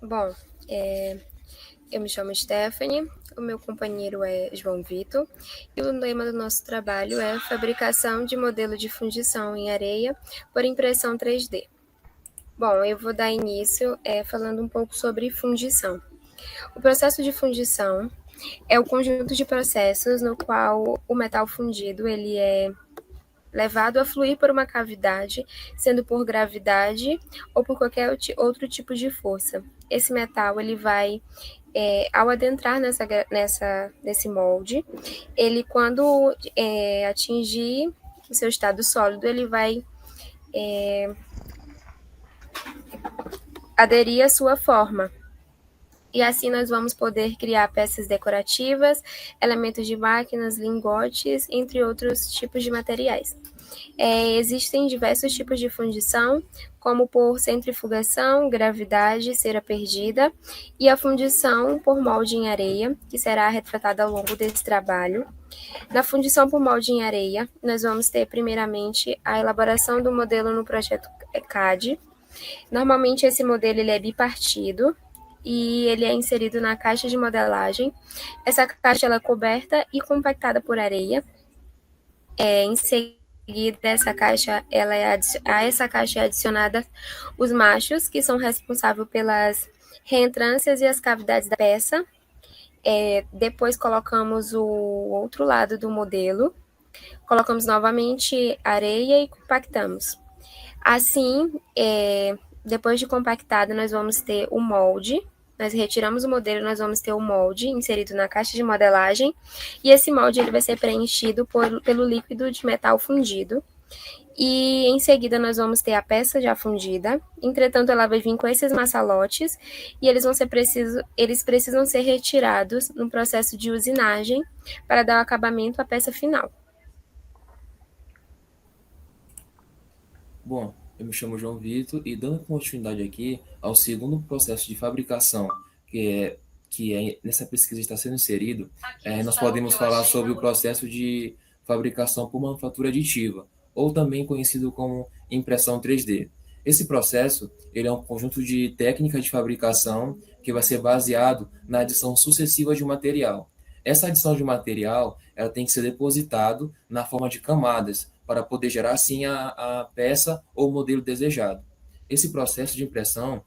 Bom, eu me chamo Stephanie, o meu companheiro é João Vitor, e o lema do nosso trabalho é fabricação de modelo de fundição em areia por impressão 3D. Bom, eu vou dar início falando um pouco sobre fundição. O processo de fundição é o conjunto de processos no qual o metal fundido ele é levado a fluir por uma cavidade, sendo por gravidade ou por qualquer outro tipo de força. Esse metal ele vai ao adentrar nesse molde, ele quando atingir o seu estado sólido, ele vai aderir à sua forma. E assim nós vamos poder criar peças decorativas, elementos de máquinas, lingotes, entre outros tipos de materiais. Existem diversos tipos de fundição, como por centrifugação, gravidade, cera perdida, e a fundição por molde em areia, que será retratada ao longo desse trabalho. Na fundição por molde em areia, nós vamos ter primeiramente a elaboração do modelo no projeto CAD. Normalmente esse modelo ele é bipartido e ele é inserido na caixa de modelagem. Essa caixa ela é coberta e compactada por areia. Em seguida, a essa caixa é adicionada os machos, que são responsáveis pelas reentrâncias e as cavidades da peça. Depois colocamos o outro lado do modelo, colocamos novamente areia e compactamos. Assim, depois de compactado, nós vamos ter o molde. Nós retiramos o modelo, nós vamos ter o molde inserido na caixa de modelagem. E esse molde ele vai ser preenchido pelo líquido de metal fundido. E em seguida nós vamos ter a peça já fundida. Entretanto, ela vai vir com esses maçalotes e eles precisam ser retirados no processo de usinagem para dar o acabamento à peça final. Bom, eu me chamo João Vitor e dando continuidade aqui ao segundo processo de fabricação, que nessa pesquisa está sendo inserido, nós podemos falar sobre o processo de fabricação por manufatura aditiva, ou também conhecido como impressão 3D. Esse processo ele é um conjunto de técnicas de fabricação que vai ser baseado na adição sucessiva de um material. Essa adição de material ela tem que ser depositado na forma de camadas para poder gerar assim a peça ou o modelo desejado. Esse processo de impressão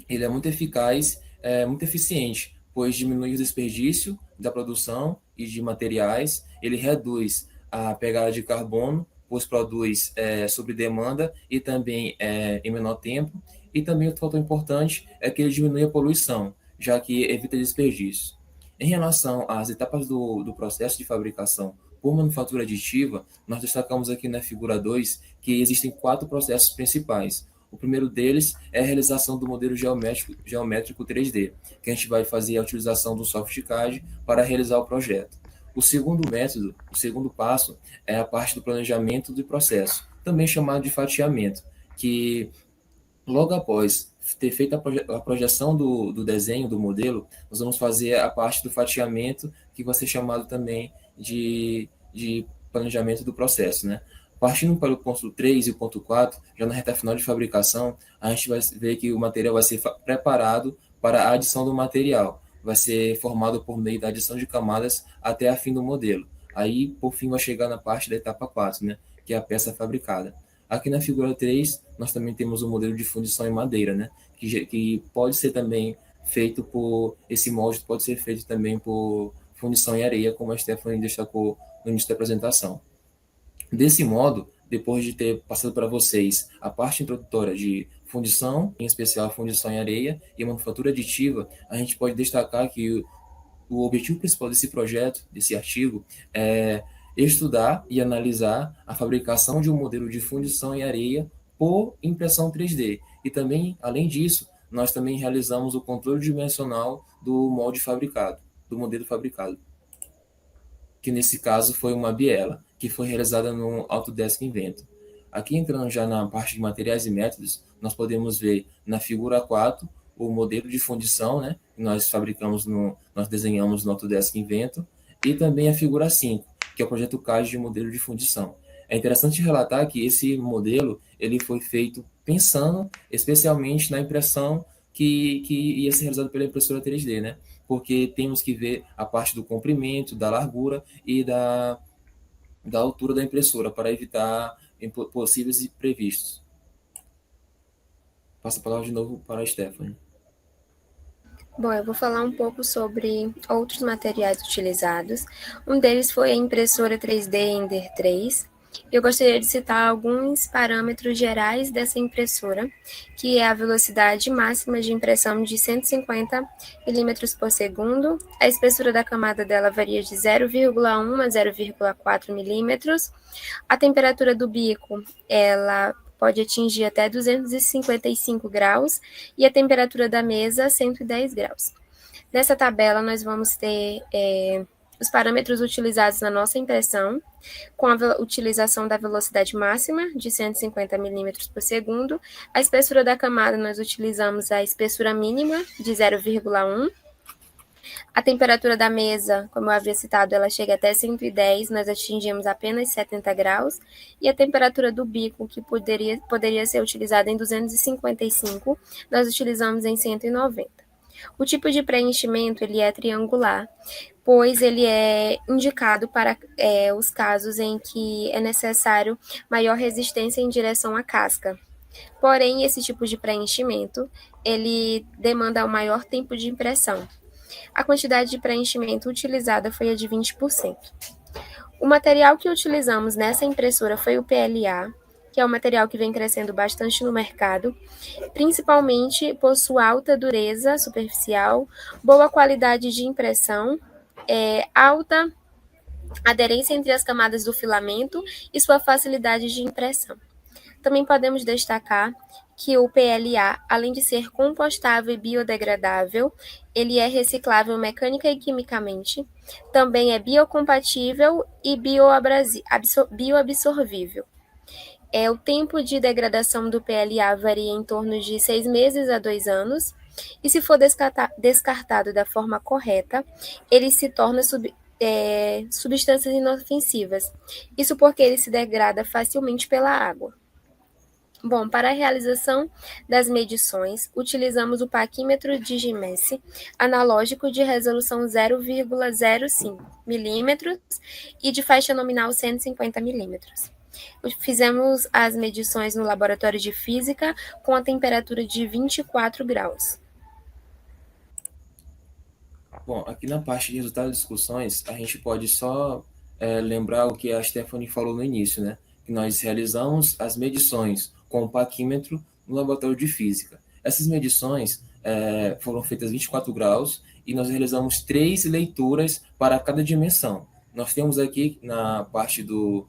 ele é muito eficaz, muito eficiente, pois diminui o desperdício da produção e de materiais, ele reduz a pegada de carbono, pois produz sob demanda e também em menor tempo, e também outro fator importante é que ele diminui a poluição, já que evita desperdício. Em relação às etapas do processo de fabricação por manufatura aditiva, nós destacamos aqui na figura 2 que existem 4 processos principais. O primeiro deles é a realização do modelo geométrico 3D, que a gente vai fazer a utilização do SoftCAD para realizar o projeto. O segundo método, o segundo passo, é a parte do planejamento do processo, também chamado de fatiamento, que logo após ter feito a projeção do desenho, do modelo, nós vamos fazer a parte do fatiamento, que vai ser chamado também de planejamento do processo, né? Partindo para o ponto 3 e o ponto 4, já na reta final de fabricação, a gente vai ver que o material vai ser preparado para a adição do material. Vai ser formado por meio da adição de camadas até a fim do modelo. Aí, por fim, vai chegar na parte da etapa 4, né? Que é a peça fabricada. Aqui na figura 3, nós também temos o modelo de fundição em madeira, né? Que pode ser também feito por... Esse molde pode ser feito também por fundição em areia, como a Stephanie destacou no início da apresentação. Desse modo, depois de ter passado para vocês a parte introdutória de fundição, em especial a fundição em areia e manufatura aditiva, a gente pode destacar que o objetivo principal desse projeto, desse artigo, é estudar e analisar a fabricação de um modelo de fundição em areia por impressão 3D. E também, além disso, nós também realizamos o controle dimensional do molde fabricado, do modelo fabricado, que nesse caso foi uma biela, que foi realizada no Autodesk Inventor. Aqui entrando já na parte de materiais e métodos, nós podemos ver na figura 4 o modelo de fundição, né, que nós desenhamos no Autodesk Inventor, e também a figura 5, que é o projeto CAD de modelo de fundição. É interessante relatar que esse modelo ele foi feito pensando especialmente na impressão que ia ser realizado pela impressora 3D, né? Porque temos que ver a parte do comprimento, da largura e da altura da impressora para evitar possíveis imprevistos. Passo a palavra de novo para a Stephanie. Bom, eu vou falar um pouco sobre outros materiais utilizados. Um deles foi a impressora 3D Ender 3. Eu gostaria de citar alguns parâmetros gerais dessa impressora, que é a velocidade máxima de impressão de 150 milímetros por segundo. A espessura da camada dela varia de 0,1 a 0,4 milímetros. A temperatura do bico, ela pode atingir até 255 graus e a temperatura da mesa 110 graus. Nessa tabela, nós vamos ter os parâmetros utilizados na nossa impressão, com a utilização da velocidade máxima de 150 milímetros por segundo. A espessura da camada, nós utilizamos a espessura mínima de 0,1. A temperatura da mesa, como eu havia citado, ela chega até 110, nós atingimos apenas 70 graus. E a temperatura do bico, que poderia ser utilizada em 255, nós utilizamos em 190. O tipo de preenchimento ele é triangular, pois ele é indicado para os casos em que é necessário maior resistência em direção à casca. Porém, esse tipo de preenchimento ele demanda um maior tempo de impressão. A quantidade de preenchimento utilizada foi a de 20%. O material que utilizamos nessa impressora foi o PLA, que é um material que vem crescendo bastante no mercado, principalmente possui alta dureza superficial, boa qualidade de impressão, alta aderência entre as camadas do filamento e sua facilidade de impressão. Também podemos destacar que o PLA, além de ser compostável e biodegradável, ele é reciclável mecânica e quimicamente, também é biocompatível e bioabsorvível. O tempo de degradação do PLA varia em torno de 6 meses a 2 anos, e se for descartado da forma correta, ele se torna substâncias inofensivas. Isso porque ele se degrada facilmente pela água. Bom, para a realização das medições, utilizamos o paquímetro Digimesse analógico de resolução 0,05 milímetros e de faixa nominal 150 milímetros. Fizemos as medições no laboratório de física com a temperatura de 24 graus. Bom, aqui na parte de resultados de discussões, a gente pode só lembrar o que a Stephanie falou no início, né? Que nós realizamos as medições com o paquímetro no laboratório de física. Essas medições foram feitas 24 graus e nós realizamos 3 leituras para cada dimensão. Nós temos aqui na parte do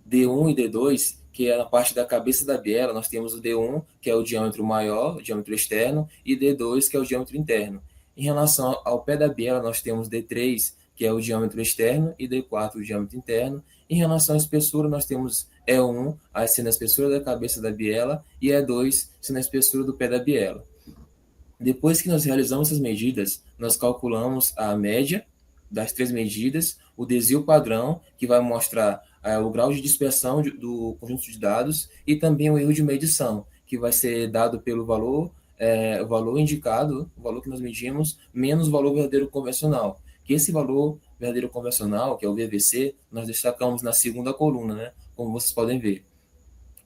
D1 e D2, que é na parte da cabeça da biela, nós temos o D1, que é o diâmetro maior, o diâmetro externo, e D2, que é o diâmetro interno. Em relação ao pé da biela, nós temos D3, que é o diâmetro externo, e D4, o diâmetro interno. Em relação à espessura, nós temos E1, sendo a espessura da cabeça da biela, e E2, sendo a espessura do pé da biela. Depois que nós realizamos essas medidas, nós calculamos a média das 3 medidas, o desvio padrão, que vai mostrar o grau de dispersão do conjunto de dados, e também o erro de medição, que vai ser dado pelo valor indicado, o valor que nós medimos, menos o valor verdadeiro convencional. Que esse valor verdadeiro convencional, que é o VVC, nós destacamos na segunda coluna, né? Como vocês podem ver.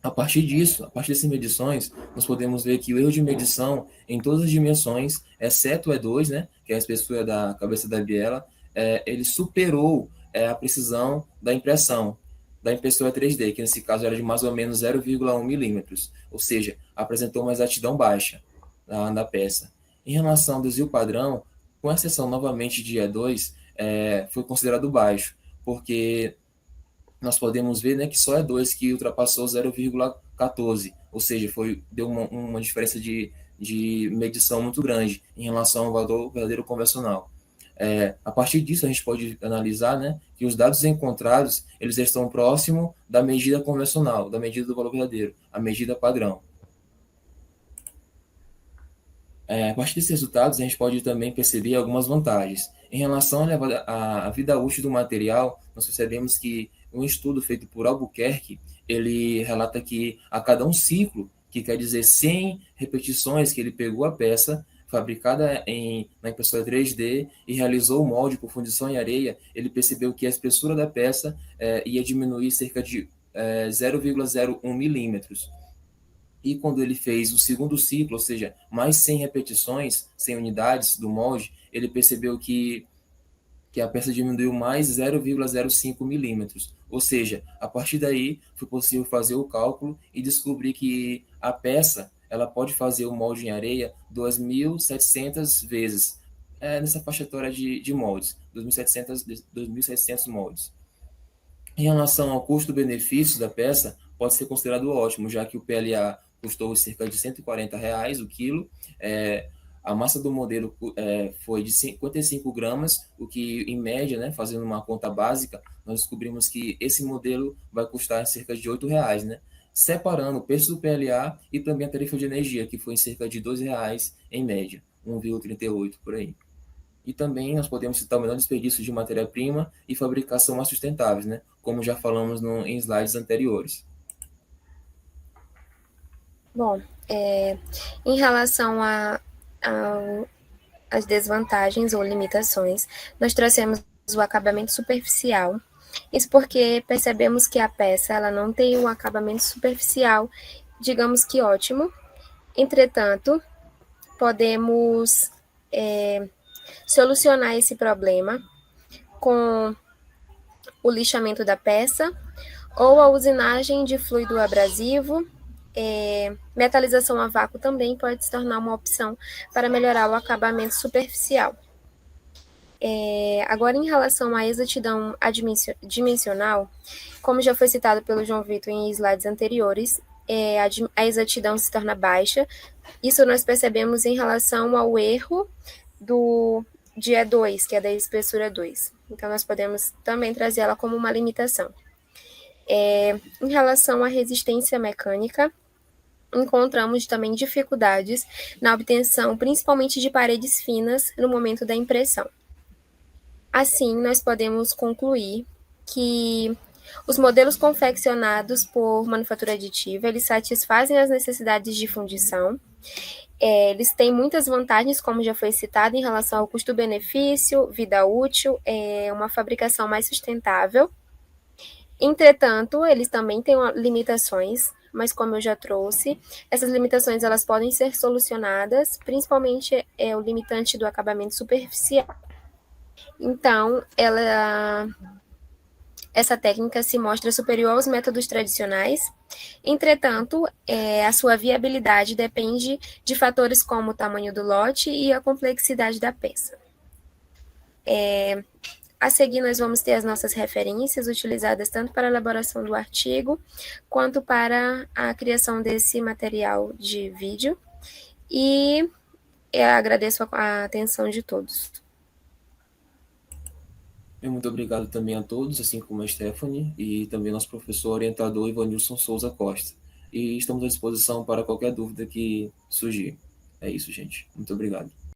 A partir dessas medições, nós podemos ver que o erro de medição em todas as dimensões, exceto o E2, né, que é a espessura da cabeça da biela, ele superou a precisão da impressão da impressora 3D, que nesse caso era de mais ou menos 0,1 milímetros, ou seja, apresentou uma exatidão baixa na peça. Em relação ao desvio padrão, com exceção novamente de E2, foi considerado baixo, porque nós podemos ver, né, que só E2 que ultrapassou 0,14, ou seja, deu uma diferença de medição muito grande em relação ao valor verdadeiro convencional. A partir disso, a gente pode analisar, né, que os dados encontrados eles estão próximos da medida convencional, da medida do valor verdadeiro, a medida padrão. A partir desses resultados, a gente pode também perceber algumas vantagens. Em relação à vida útil do material, nós percebemos que um estudo feito por Albuquerque, ele relata que a cada um ciclo que quer dizer 100 repetições que ele pegou a peça fabricada na impressora 3D e realizou o molde por fundição em areia, ele percebeu que a espessura da peça ia diminuir cerca de 0,01 milímetros. E quando ele fez o segundo ciclo, ou seja, mais 100 repetições, 100 unidades do molde, ele percebeu que a peça diminuiu mais 0,05 milímetros. Ou seja, a partir daí foi possível fazer o cálculo e descobrir que a peça ela pode fazer o molde em areia 2.700 vezes, nessa faixa etária de moldes, 2.700 moldes. Em relação ao custo-benefício da peça, pode ser considerado ótimo, já que o PLA custou cerca de R$ 140 o quilo, a massa do modelo foi de 55 gramas, o que, em média, né, fazendo uma conta básica, nós descobrimos que esse modelo vai custar cerca de R$ 8, né? Separando o preço do PLA e também a tarifa de energia, que foi em cerca de R$ 2 em média, 1,38 por aí. E também nós podemos citar o menor desperdício de matéria-prima e fabricação mais sustentáveis, né? Como já falamos em slides anteriores. Bom, em relação às desvantagens ou limitações, nós trouxemos o acabamento superficial. Isso porque percebemos que a peça ela não tem um acabamento superficial, digamos que ótimo. Entretanto, podemos solucionar esse problema com o lixamento da peça ou a usinagem de fluido abrasivo. Metalização a vácuo também pode se tornar uma opção para melhorar o acabamento superficial. Agora, em relação à exatidão dimensional, como já foi citado pelo João Vitor em slides anteriores, a exatidão se torna baixa. Isso nós percebemos em relação ao erro de E2, que é da espessura 2. Então, nós podemos também trazer ela como uma limitação. Em relação à resistência mecânica, encontramos também dificuldades na obtenção, principalmente de paredes finas, no momento da impressão. Assim, nós podemos concluir que os modelos confeccionados por manufatura aditiva, eles satisfazem as necessidades de fundição. Eles têm muitas vantagens, como já foi citado, em relação ao custo-benefício, vida útil, uma fabricação mais sustentável. Entretanto, eles também têm limitações, mas como eu já trouxe, essas limitações elas podem ser solucionadas, principalmente o limitante do acabamento superficial. Então, essa técnica se mostra superior aos métodos tradicionais. Entretanto, a sua viabilidade depende de fatores como o tamanho do lote e a complexidade da peça. A seguir, nós vamos ter as nossas referências utilizadas tanto para a elaboração do artigo, quanto para a criação desse material de vídeo. E eu agradeço a atenção de todos. Muito obrigado também a todos, assim como a Stephanie, e também nosso professor orientador Ivanilson Souza Costa. E estamos à disposição para qualquer dúvida que surgir. É isso, gente. Muito obrigado.